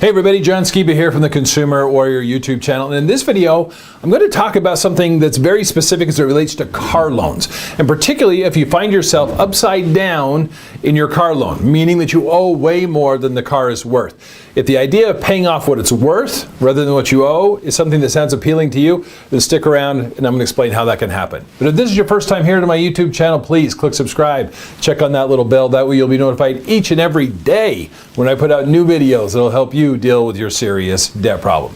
Hey everybody, John Skiba here from the Consumer Warrior YouTube channel. And in this video, I'm going to talk about something that's very specific as it relates to car loans. And particularly if you find yourself upside down in your car loan, meaning that you owe way more than the car is worth. If the idea of paying off what it's worth rather than what you owe is something that sounds appealing to you, then stick around and I'm going to explain how that can happen. But if this is your first time here to my YouTube channel, please click subscribe. Check on that little bell. That way you'll be notified each and every day when I put out new videos that'll help you deal with your serious debt problem.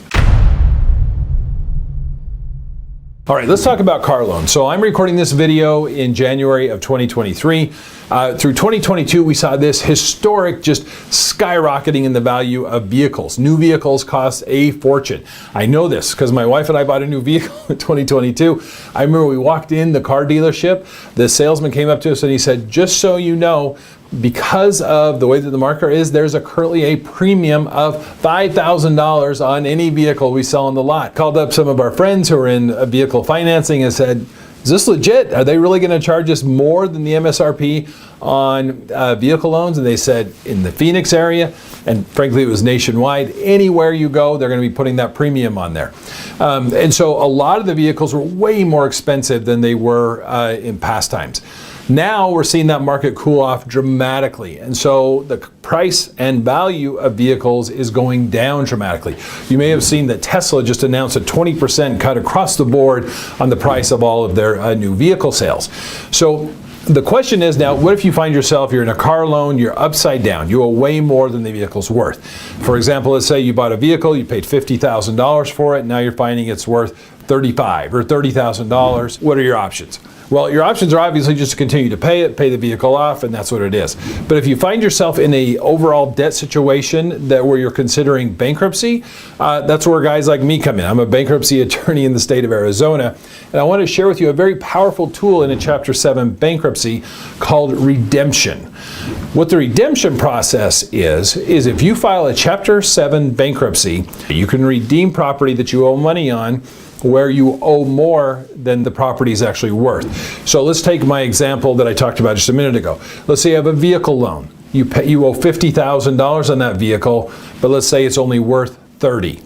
All right, let's talk about car loans. So I'm recording this video in January of 2023. Through 2022, we saw this historic just skyrocketing in the value of vehicles. New vehicles cost a fortune. I know this because my wife and I bought a new vehicle in 2022. I remember we walked in the car dealership, the salesman came up to us and he said, just so you know, because of the way that the market is, there's currently a premium of $5,000 on any vehicle we sell on the lot. Called up some of our friends who are in vehicle financing and said, is this legit? Are they really going to charge us more than the MSRP on vehicle loans? And they said in the Phoenix area, and frankly it was nationwide, anywhere you go, they're going to be putting that premium on there. And so a lot of the vehicles were way more expensive than they were in past times. Now we're seeing that market cool off dramatically. And so the price and value of vehicles is going down dramatically. You may have seen that Tesla just announced a 20% cut across the board on the price of all of their new vehicle sales. So the question is now, what if you find yourself, you're in a car loan, you're upside down, you owe way more than the vehicle's worth. For example, let's say you bought a vehicle, you paid $50,000 for it, now you're finding it's worth $35,000 or $30,000. What are your options? Well, your options are obviously just to continue to pay it, pay the vehicle off, and that's what it is. But if you find yourself in a overall debt situation where you're considering bankruptcy, that's where guys like me come in. I'm a bankruptcy attorney in the state of Arizona, and I want to share with you a very powerful tool in a Chapter 7 bankruptcy called redemption. What the redemption process is if you file a Chapter 7 bankruptcy, you can redeem property that you owe money on where you owe more than the property is actually worth. So let's take my example that I talked about just a minute ago. Let's say you have a vehicle loan. You owe $50,000 on that vehicle, but let's say it's only worth $30,000.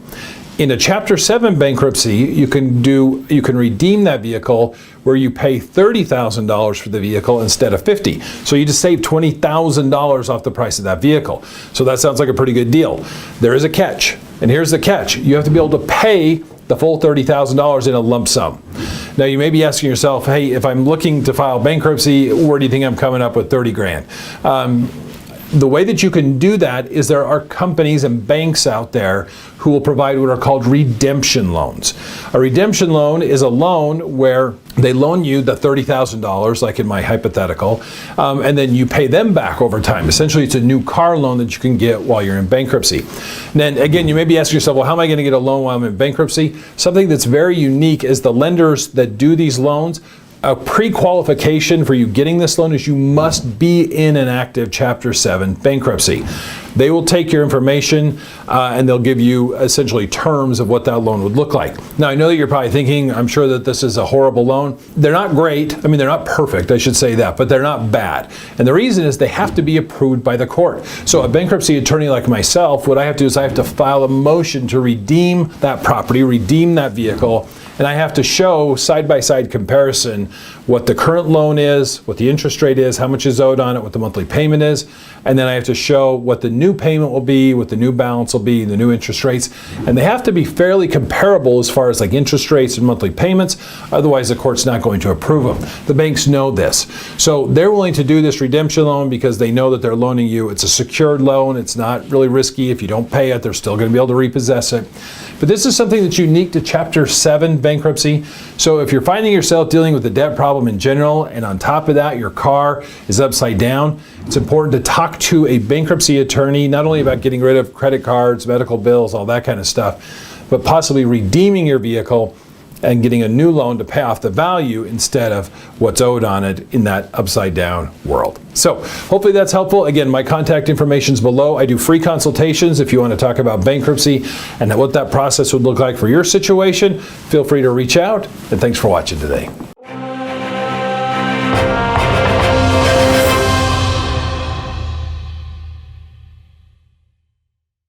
In a Chapter 7 bankruptcy, you can redeem that vehicle where you pay $30,000 for the vehicle instead of $50,000. So you just save $20,000 off the price of that vehicle. So that sounds like a pretty good deal. There is a catch, and here's the catch. You have to be able to pay the full $30,000 in a lump sum. Now you may be asking yourself, hey, if I'm looking to file bankruptcy, where do you think I'm coming up with 30 grand? The way that you can do that is there are companies and banks out there who will provide what are called redemption loans. A redemption loan is a loan where they loan you the $30,000, like in my hypothetical, and then you pay them back over time. Essentially, it's a new car loan that you can get while you're in bankruptcy. And then again, you may be asking yourself, well, how am I going to get a loan while I'm in bankruptcy? Something that's very unique is the lenders that do these loans, a pre-qualification for you getting this loan is you must be in an active Chapter 7 bankruptcy. They will take your information and they'll give you essentially terms of what that loan would look like. Now, I know that you're probably thinking, I'm sure that this is a horrible loan. They're not great. I mean, they're not perfect, I should say that, but they're not bad. And the reason is they have to be approved by the court. So a bankruptcy attorney like myself, what I have to do is I have to file a motion to redeem that property, redeem that vehicle, and I have to show side-by-side comparison what the current loan is, what the interest rate is, how much is owed on it, what the monthly payment is, and then I have to show what the new payment will be, what the new balance will be, the new interest rates, and they have to be fairly comparable as far as like interest rates and monthly payments, otherwise the court's not going to approve them. The banks know this. So they're willing to do this redemption loan because they know that they're loaning you. It's a secured loan, it's not really risky. If you don't pay it, they're still going to be able to repossess it. But this is something that's unique to Chapter 7 bankruptcy. So if you're finding yourself dealing with a debt problem in general, and on top of that, your car is upside down, it's important to talk to a bankruptcy attorney, not only about getting rid of credit cards, medical bills, all that kind of stuff, but possibly redeeming your vehicle and getting a new loan to pay off the value instead of what's owed on it in that upside down world. So hopefully that's helpful. Again, my contact information is below. I do free consultations if you want to talk about bankruptcy and what that process would look like for your situation. Feel free to reach out, and thanks for watching today.